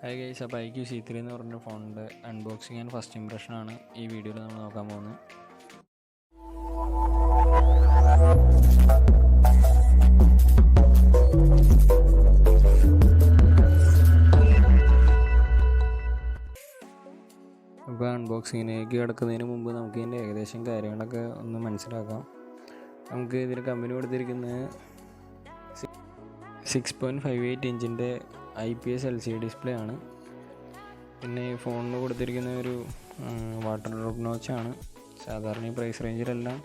Hi guys, അപ്പോൾ IQOO Z3 എന്ന് പറഞ്ഞ ഫോണിൻ്റെ അൺബോക്സിങ് ആൻഡ് ഫസ്റ്റ് ഇംപ്രഷനാണ് ഈ വീഡിയോയിൽ നമ്മൾ നോക്കാൻ പോകുന്നത്. അപ്പോൾ അൺബോക്സിങ്ങിലേക്ക് കിടക്കുന്നതിന് മുമ്പ് നമുക്ക് ഇതിൻ്റെ ഏകദേശം കാര്യങ്ങളൊക്കെ ഒന്ന് മനസ്സിലാക്കാം. നമുക്ക് ഇതിന് കമ്പനി കൊടുത്തിരിക്കുന്നത് 6.58 ഇഞ്ചിൻ്റെ IPS LCD ഡിസ്പ്ലേ ആണ്. പിന്നെ ഈ ഫോണിന് കൊടുത്തിരിക്കുന്ന ഒരു വാട്ടർ ഡ്രോപ്പ് നോച്ചാണ്. സാധാരണ ഈ പ്രൈസ് റേഞ്ചിലെല്ലാം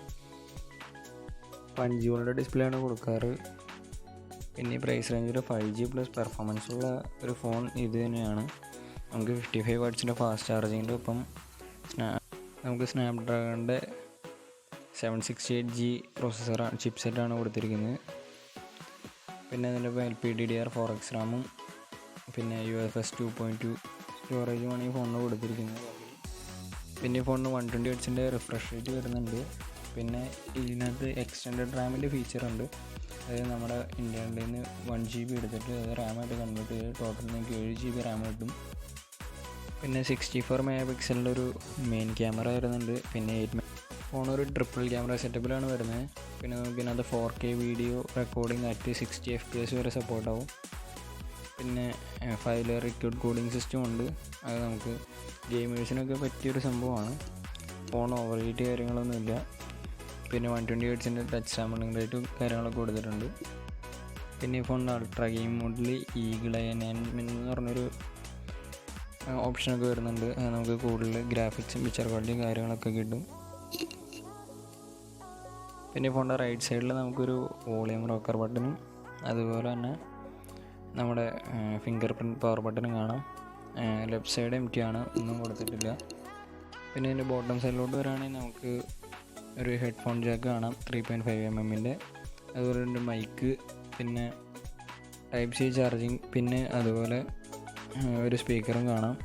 5G ഡിസ്പ്ലേ ആണ് കൊടുക്കാറ്. പിന്നെ ഈ പ്രൈസ് റേഞ്ചിൽ 5G പ്ലസ് പെർഫോമൻസ് ഉള്ള ഒരു ഫോൺ ഇത് തന്നെയാണ്. നമുക്ക് 55 വാട്ട്സിൻ്റെ ഫാസ്റ്റ് ചാർജിങ്ങിൻ്റെ ഒപ്പം നമുക്ക് സ്നാപ്ഡ്രാഗണിൻ്റെ 768G ചിപ്സെറ്റാണ് കൊടുത്തിരിക്കുന്നത്. പിന്നെ അതിൻ്റെ LPDDR4X റാമും പിന്നെ UFS 2.2 സ്റ്റോറേജുമാണ് ഈ ഫോണിന് കൊടുത്തിരിക്കുന്നത്. പിന്നെ ഈ ഫോണിന് 120 ഹെർട്സിൻ്റെ റിഫ്രഷ് റേറ്റ് വരുന്നുണ്ട്. പിന്നെ ഇതിനകത്ത് എക്സ്റ്റൻഡഡ് റാമിൻ്റെ ഫീച്ചറുണ്ട്. അതായത് നമ്മുടെ ഇന്ത്യയിൽ നിന്ന് 1GB എടുത്തിട്ട് അത് റാമായിട്ട് കൺവേർട്ട് ചെയ്ത് ടോട്ടൽ നിങ്ങൾക്ക് 7GB റാം കിട്ടും. പിന്നെ 64 മെഗാ പിക്സലിൻ്റെ ഒരു മെയിൻ ക്യാമറ വരുന്നുണ്ട്. പിന്നെ ഫോൺ ഒരു ട്രിപ്പിൾ ക്യാമറ സെറ്റപ്പിലാണ് വരുന്നത്. പിന്നെ നമുക്കിതിനകത്ത് 4K video recording at 60 FPS വരെ സപ്പോർട്ടാവും. പിന്നെ 5 ലെയർ ലിക്വിഡ് കൂളിംഗ് സിസ്റ്റം ഉണ്ട്. അത് നമുക്ക് ഗെയിമേഴ്സിനൊക്കെ പറ്റിയൊരു സംഭവമാണ്. ഫോൺ ഓവർ ഹീറ്റ് കാര്യങ്ങളൊന്നുമില്ല. പിന്നെ 120 ഹെർട്സിൻ്റെ ടച്ച് സാമ്പിളിംഗ് റേറ്റും കാര്യങ്ങളൊക്കെ കൊടുത്തിട്ടുണ്ട്. പിന്നെ ഈ ഫോണിൻ്റെ അൾട്രാ ഗെയിം മോഡിൽ ഈഗിൾ എന്ന് പറഞ്ഞൊരു ഓപ്ഷനൊക്കെ വരുന്നുണ്ട്. നമുക്ക് കൂടുതൽ ഗ്രാഫിക്സും പിക്ചർ ക്വാളിറ്റിയും കാര്യങ്ങളൊക്കെ കിട്ടും. പിന്നെ ഫോണിൻ്റെ റൈറ്റ് സൈഡിൽ നമുക്കൊരു വോളിയം റോക്കർ ബട്ടണും അതുപോലെ തന്നെ നമ്മുടെ ഫിംഗർ പ്രിൻറ്റ് പവർ ബട്ടണും കാണാം. ലെഫ്റ്റ് സൈഡ് എംറ്റി ആണ്, ഒന്നും കൊടുത്തിട്ടില്ല. പിന്നെ ഇതിൻ്റെ ബോട്ടം സൈഡിലോട്ട് വരികയാണെങ്കിൽ നമുക്ക് ഒരു ഹെഡ്ഫോൺ ജാക്ക് കാണാം 3.5mm. അതുപോലെ തന്നെ മൈക്ക്, പിന്നെ Type-C ചാർജിങ്, പിന്നെ അതുപോലെ ഒരു സ്പീക്കറും കാണാം.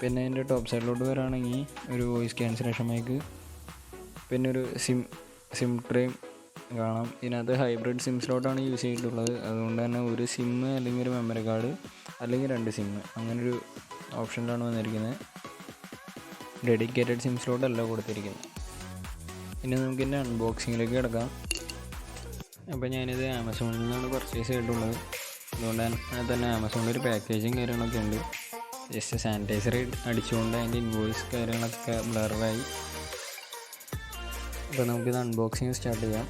പിന്നെ ഇതിൻ്റെ ടോപ്പ് സൈഡിലോട്ട് വരികയാണെങ്കിൽ ഒരു വോയിസ് ക്യാൻസലേഷൻ മൈക്ക്, പിന്നെ ഒരു സിം ട്രേയും കാണാം. ഇതിനകത്ത് ഹൈബ്രിഡ് സിം സ്ലോട്ടാണ് യൂസ് ചെയ്തിട്ടുള്ളത്. അതുകൊണ്ട് തന്നെ ഒരു സിം അല്ലെങ്കിൽ ഒരു മെമ്മറി കാർഡ് അല്ലെങ്കിൽ 2 സിം അങ്ങനൊരു ഓപ്ഷനിലാണ് വന്നിരിക്കുന്നത്. ഡെഡിക്കേറ്റഡ് സിം സ്ലോട്ടല്ല കൊടുത്തിരിക്കുന്നത്. ഇനി നമുക്ക് ഇതിൻ്റെ അൺബോക്സിങ്ങിലേക്ക് കിടക്കാം. അപ്പോൾ ഞാനിത് ആമസോണിൽ നിന്നാണ് പർച്ചേസ് ചെയ്തിട്ടുള്ളത്. അതുകൊണ്ട് തന്നെ ആമസോണിൽ ഒരു പാക്കേജിങ് കാര്യങ്ങളൊക്കെ ഉണ്ട്. ജസ്റ്റ് സാനിറ്റൈസർ അടിച്ചുകൊണ്ട് അതിൻ്റെ ഇൻവോയ്സ് കാര്യങ്ങളൊക്കെ ബ്ലറായി. അപ്പോൾ നമുക്കിത് അൺബോക്സിങ് സ്റ്റാർട്ട് ചെയ്യാം.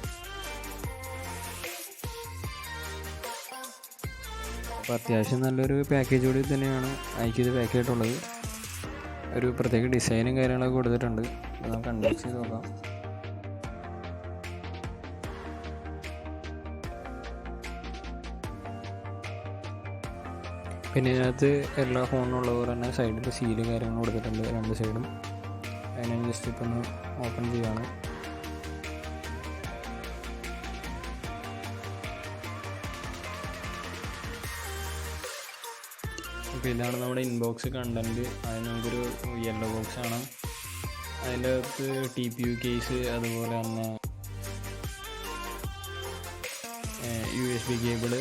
അപ്പോൾ അത്യാവശ്യം നല്ലൊരു പാക്കേജ് കൂടി തന്നെയാണ് IQOO ഇത് പാക്ക് ചെയ്തിട്ടുള്ളത്. ഒരു പ്രത്യേക ഡിസൈനും കാര്യങ്ങളൊക്കെ കൊടുത്തിട്ടുണ്ട്. അപ്പോൾ നമുക്ക് അൺബോക്സ് ചെയ്ത് നോക്കാം. പിന്നെ ഇതിനകത്ത് എല്ലാ ഫോണിനുള്ള പോലെ തന്നെ സൈഡിൽ സീല് കാര്യങ്ങൾ കൊടുത്തിട്ടുണ്ട് 2 സൈഡും. അതിനെ ജസ്റ്റ് ഇപ്പം ഒന്ന് ഓപ്പൺ ചെയ്യുകയാണ്. അപ്പോൾ ഇതാണ് നമ്മുടെ ഇൻബോക്സ് കണ്ടൻറ്റ്. അതിന് നമുക്കൊരു യെല്ലോ ബോക്സാണ്. അതിൻ്റെ അകത്ത് TPU കേസ്, അതുപോലെ തന്നെ USB കേബിള്,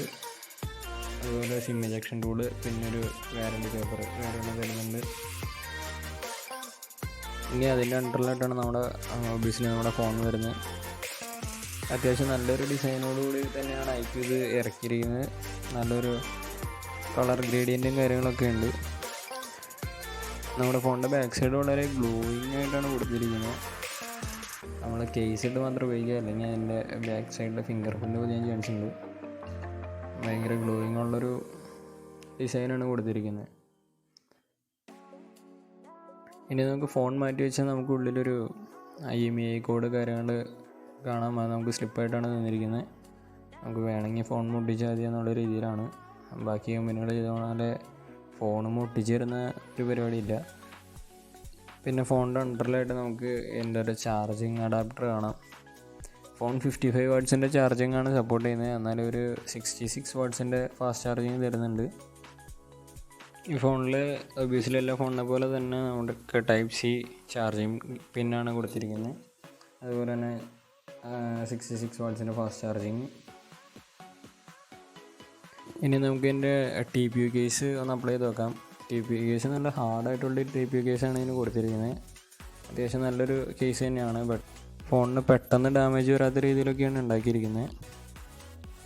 അതുപോലെ സിം ഇജക്ഷൻ ടൂള്, പിന്നെ ഒരു വാറണ്ടി പേപ്പർ കാര്യങ്ങൾ തരുന്നുണ്ട്. ഇനി അതിൻ്റെ അണ്ടറിലായിട്ടാണ് നമ്മുടെ ഫോൺ വരുന്നത്. അത്യാവശ്യം നല്ലൊരു ഡിസൈനോടുകൂടി തന്നെയാണ് IQOO ഇത് ഇറക്കിയിരിക്കുന്നത്. നല്ലൊരു കളർ ഗ്രേഡിയൻറ്റും കാര്യങ്ങളൊക്കെ ഉണ്ട്. നമ്മുടെ ഫോണിൻ്റെ ബാക്ക് സൈഡ് വളരെ ഗ്ലോയിങ് ആയിട്ടാണ് കൊടുത്തിരിക്കുന്നത്. നമ്മൾ കേസ് ഇട്ട് മാത്രം ഉപയോഗിക്കുക, അല്ലെങ്കിൽ അതിൻ്റെ ബാക്ക് സൈഡിലെ ഫിംഗർ പ്രിൻറ്റ് ചെയ്യാൻ ചാൻസ് ഉണ്ട്. ഭയങ്കര ഗ്ലോയിങ് ഉള്ളൊരു ഡിസൈനാണ് കൊടുത്തിരിക്കുന്നത്. ഇനി നമുക്ക് ഫോൺ മാറ്റി വെച്ചാൽ നമുക്ക് ഉള്ളിലൊരു IMEI കോഡ് കാര്യങ്ങൾ കാണാം. അത് നമുക്ക് സ്ലിപ്പായിട്ടാണ് തന്നിരിക്കുന്നത്. നമുക്ക് വേണമെങ്കിൽ ഫോൺ മുട്ടിച്ചാൽ മതി എന്നുള്ള രീതിയിലാണ്. ബാക്കി കമ്പനികൾ ചെയ്ത പോലെ ഫോണും ഒട്ടിച്ച് തരുന്ന ഒരു പരിപാടിയില്ല. പിന്നെ ഫോണിൻ്റെ അണ്ടറിലായിട്ട് നമുക്ക് എൻ്റെ ഒരു ചാർജിങ് അഡാപ്റ്റർ കാണാം. ഫോൺ 55 വാട്ട്സിൻ്റെ ചാർജിങ് ആണ് സപ്പോർട്ട് ചെയ്യുന്നത്. എന്നാലും ഒരു 66 വാട്ട്സിൻ്റെ ഫാസ്റ്റ് ചാർജിങ് തരുന്നുണ്ട്. ഈ ഫോണിൽ ഒബിയസ്ലി എല്ലാ ഫോണിനെ പോലെ തന്നെ നമ്മുടെ Type-C ചാർജിങ് പിന്നാണ് കൊടുത്തിരിക്കുന്നത്. അതുപോലെ തന്നെ 66 വാട്ട്സിൻ്റെ ഫാസ്റ്റ് ചാർജിങ്. ഇനി നമുക്ക് ഇതിൻ്റെ TPU കേസ് ഒന്ന് അപ്ലൈ ചെയ്ത് നോക്കാം. ടി പി കേസ് നല്ല ഹാർഡായിട്ടുള്ള ടി പി കേസാണ് ഇതിന് കൊടുത്തിരിക്കുന്നത്. അത്യാവശ്യം നല്ലൊരു കേസ് തന്നെയാണ്. ബട്ട് ഫോണിന് പെട്ടെന്ന് ഡാമേജ് വരാത്ത രീതിയിലൊക്കെയാണ് ഉണ്ടാക്കിയിരിക്കുന്നത്.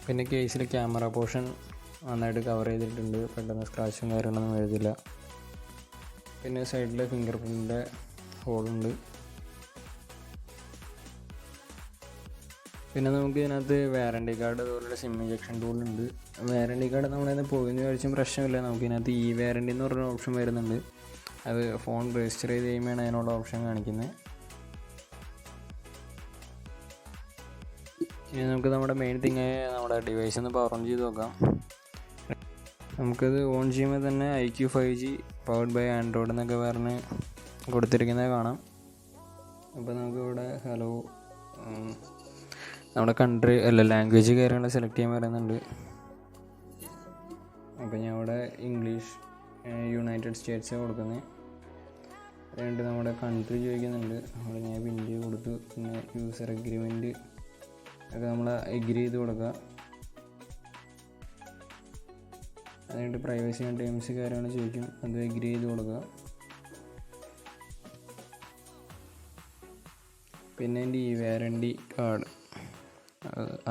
പിന്നെ കേസിൽ ക്യാമറ പോർഷൻ നന്നായിട്ട് കവർ ചെയ്തിട്ടുണ്ട്, പെട്ടെന്ന് സ്ക്രാച്ചും കാര്യങ്ങളൊന്നും എഴുതില്ല. പിന്നെ സൈഡിൽ ഫിംഗർ പ്രിൻറ്റിൻ്റെ ഹോളുണ്ട്. പിന്നെ നമുക്ക് ഇതിനകത്ത് വാറണ്ടി കാർഡ് അതുപോലെ സിം ഇഞ്ചക്ഷൻ ടൂളുണ്ട്. വാറണ്ടി കാർഡ് നമ്മളതിന് പോകുന്ന കഴിച്ചും പ്രശ്നമില്ല. നമുക്ക് ഇതിനകത്ത് ഈ വാറണ്ടി എന്ന് പറഞ്ഞൊരു ഓപ്ഷൻ വരുന്നുണ്ട്. അത് ഫോൺ രജിസ്റ്റർ ചെയ്ത് കഴിയുമ്പോഴാണ് അതിനുള്ള ഓപ്ഷൻ കാണിക്കുന്നത്. ഇനി നമുക്ക് നമ്മുടെ മെയിൻ തിങ്ങായ നമ്മുടെ ഡിവൈസ് ഒന്ന് പവർ ഓൺ ചെയ്ത് നോക്കാം. നമുക്കത് ഓൺ ചെയ്യുമ്പോൾ തന്നെ IQOO 5G powered by Android എന്നൊക്കെ പറഞ്ഞ് കൊടുത്തിരിക്കുന്നത് കാണാം. അപ്പോൾ നമുക്കിവിടെ ഹലോ നമ്മുടെ കൺട്രി ലാംഗ്വേജ് കാര്യങ്ങൾ സെലക്ട് ചെയ്യാൻ പറയുന്നുണ്ട്. അപ്പോൾ ഞാൻ ഇവിടെ ഇംഗ്ലീഷ് യുണൈറ്റഡ് സ്റ്റേറ്റ്സ് കൊടുക്കുന്നത്. അതുകൊണ്ട് നമ്മുടെ കൺട്രി ചോദിക്കുന്നുണ്ട്. നമ്മൾ ഞാൻ ഇന്ത്യ കൊടുത്തു. പിന്നെ യൂസർ അഗ്രിമെൻറ്റ് ഒക്കെ നമ്മൾ എഗ്രി ചെയ്ത് കൊടുക്കുക. അതുകൊണ്ട് പ്രൈവസി ആൻഡ് ടേംസ് കാര്യങ്ങൾ ചോദിക്കും, അത് എഗ്രി ചെയ്ത് കൊടുക്കുക. പിന്നെ എൻ്റെ ഈ വാറണ്ടി കാർഡ്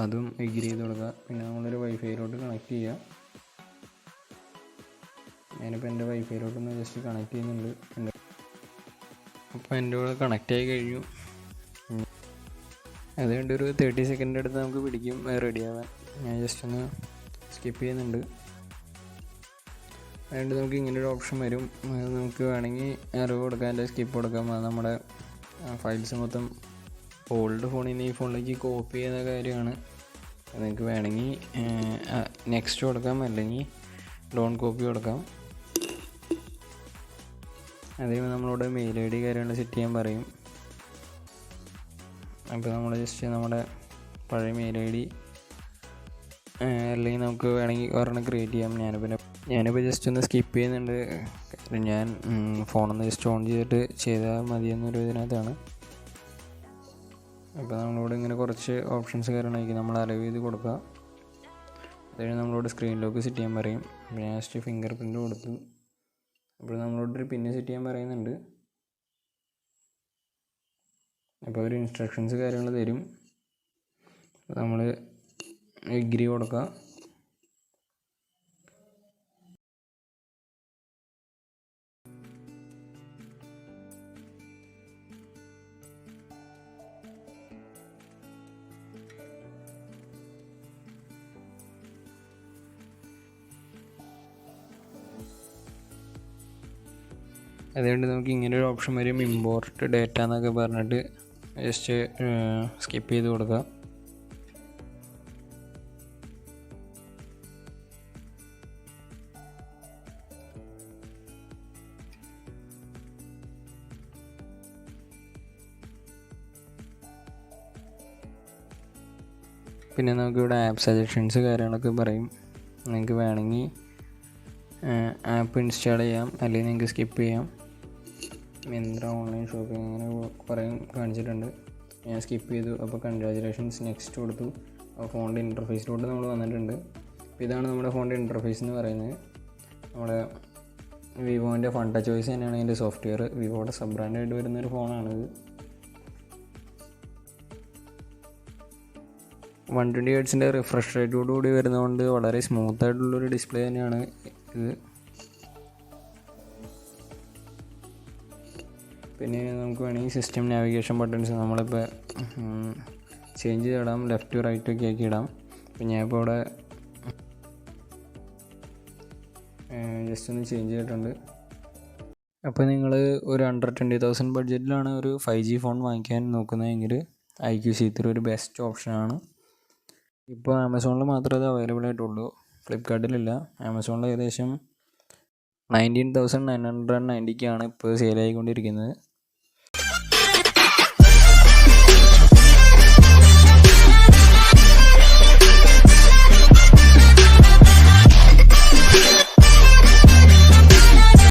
അതും എഗ്രി ചെയ്ത് കൊടുക്കുക. പിന്നെ നമ്മളൊരു വൈഫൈയിലോട്ട് കണക്ട് ചെയ്യുക. ഞാനിപ്പോൾ എൻ്റെ വൈഫൈയിലോട്ടൊന്ന് ജസ്റ്റ് കണക്ട് ചെയ്യുന്നുണ്ട്. അപ്പോൾ എൻ്റെ കൂടെ കണക്റ്റ് ആയി കഴിഞ്ഞു. അതുകൊണ്ട് ഒരു 30 സെക്കൻഡ് അടുത്ത് നമുക്ക് പിടിക്കും റെഡിയാവാൻ. ഞാൻ ജസ്റ്റ് ഒന്ന് സ്കിപ്പ് ചെയ്യുന്നുണ്ട്. അതുകൊണ്ട് നമുക്ക് ഇങ്ങനൊരു ഓപ്ഷൻ വരും. അത് നമുക്ക് വേണമെങ്കിൽ അറിവ് കൊടുക്കാം, അല്ലെങ്കിൽ സ്കിപ്പ് കൊടുക്കാം. അത് നമ്മുടെ ഫയൽസ് മൊത്തം ഓൾഡ് ഫോണിൽ നിന്ന് ഈ ഫോണിലേക്ക് കോപ്പി ചെയ്യുന്ന കാര്യമാണ്. അത് നിങ്ങൾക്ക് വേണമെങ്കിൽ നെക്സ്റ്റ് കൊടുക്കാം, അല്ലെങ്കിൽ ഡോൺ കോപ്പി കൊടുക്കാം. അതേപോലെ നമ്മളോട് മെയിൽ ID കാര്യങ്ങൾ സെറ്റ് ചെയ്യാൻ പറയും. അപ്പോൾ നമ്മൾ ജസ്റ്റ് നമ്മുടെ പഴയ മെയിൽ ID അല്ലെങ്കിൽ നമുക്ക് വേണമെങ്കിൽ ഒരെണ്ണം ക്രിയേറ്റ് ചെയ്യാം. ഞാനിപ്പോൾ ജസ്റ്റ് ഒന്ന് സ്കിപ്പ് ചെയ്യുന്നുണ്ട്. കാരണം ഞാൻ ഫോണൊന്ന് ജസ്റ്റ് ഓൺ ചെയ്തിട്ട് ചെയ്താൽ മതിയെന്നൊരു ഇതിനകത്താണ്. അപ്പോൾ നമ്മളോട് ഇങ്ങനെ കുറച്ച് ഓപ്ഷൻസ് കാര്യങ്ങളായിരിക്കും, നമ്മൾ അലവ് ചെയ്ത് കൊടുക്കുക. അതായത് നമ്മളോട് സ്ക്രീൻ ലോക്ക് സെറ്റ് ചെയ്യാൻ പറയും. അപ്പോൾ ഞാൻ ജസ്റ്റ് ഫിംഗർ പ്രിൻറ്റ് കൊടുത്തു. അപ്പോൾ നമ്മളോടൊരു പിന്നെ സെറ്റ് ചെയ്യാൻ പറയുന്നുണ്ട്. അപ്പോൾ ഒരു ഇൻസ്ട്രക്ഷൻസ് കാര്യങ്ങൾ തരും. നമ്മൾ എഗ്രി കൊടുക്കുക. അതുകൊണ്ട് നമുക്ക് ഇങ്ങനൊരു ഓപ്ഷൻ വരും, ഇമ്പോർട്ട് ഡേറ്റ എന്നൊക്കെ പറഞ്ഞിട്ട് ജസ്റ്റ് സ്കിപ്പ് ചെയ്ത് കൊടുക്കുക. പിന്നെ നമുക്കിവിടെ ആപ്പ് സജഷൻസ് കാര്യങ്ങളൊക്കെ പറയും. നിങ്ങൾക്ക് വേണമെങ്കിൽ ആപ്പ് ഇൻസ്റ്റാൾ ചെയ്യാം, അല്ലെങ്കിൽ നിങ്ങൾക്ക് സ്കിപ്പ് ചെയ്യാം. മിന്ത്ര ഓൺലൈൻ ഷോപ്പിംഗ് അങ്ങനെ കുറേ കാണിച്ചിട്ടുണ്ട്. ഞാൻ സ്കിപ്പ് ചെയ്തു. അപ്പോൾ കൺഗ്രാജുലേഷൻസ് നെക്സ്റ്റ് കൊടുത്തു. അപ്പോൾ ഫോണിൻ്റെ ഇൻ്റർഫേസിലോട്ട് നമ്മൾ വന്നിട്ടുണ്ട്. അപ്പോൾ ഇതാണ് നമ്മുടെ ഫോണിൻ്റെ ഇൻ്റർഫേസ് എന്ന് പറയുന്നത്. നമ്മുടെ വിവോൻ്റെ ഫൺ ടച്ച് ചോയ്സ് തന്നെയാണ് ഇതിൻ്റെ സോഫ്റ്റ്വെയർ. വിവോയുടെ സബ് ബ്രാൻഡായിട്ട് വരുന്നൊരു ഫോണാണിത്. 120 Hz റിഫ്രഷ് റേറ്റോടുകൂടി വരുന്നതുകൊണ്ട് വളരെ സ്മൂത്തായിട്ടുള്ളൊരു ഡിസ്പ്ലേ തന്നെയാണ് ഇത്. പിന്നെ നമുക്ക് വേണമെങ്കിൽ സിസ്റ്റം നാവിഗേഷൻ ബട്ടൺസ് നമ്മളിപ്പോൾ ചേഞ്ച് ചെയ്തിടാം, ലെഫ്റ്റ് റൈറ്റ് ഒക്കെ ആക്കി ഇടാം. അപ്പോൾ ഞാനിപ്പോൾ ഇവിടെ ജസ്റ്റ് ഒന്ന് ചേഞ്ച് ചെയ്തിട്ടുണ്ട്. അപ്പോൾ നിങ്ങൾ ഒരു 120,000 ബഡ്ജറ്റിലാണ് ഒരു 5G ഫോൺ വാങ്ങിക്കാൻ നോക്കുന്നതെങ്കിൽ IQOO Z3 ഒരു ബെസ്റ്റ് ഓപ്ഷനാണ്. ഇപ്പോൾ ആമസോണിൽ മാത്രമേ അത് അവൈലബിൾ ആയിട്ടുള്ളൂ, ഫ്ലിപ്പ്കാർട്ടിലില്ല. ആമസോണിൽ ഏകദേശം 19,990 ഇപ്പോൾ സെയിലായിക്കൊണ്ടിരിക്കുന്നത്.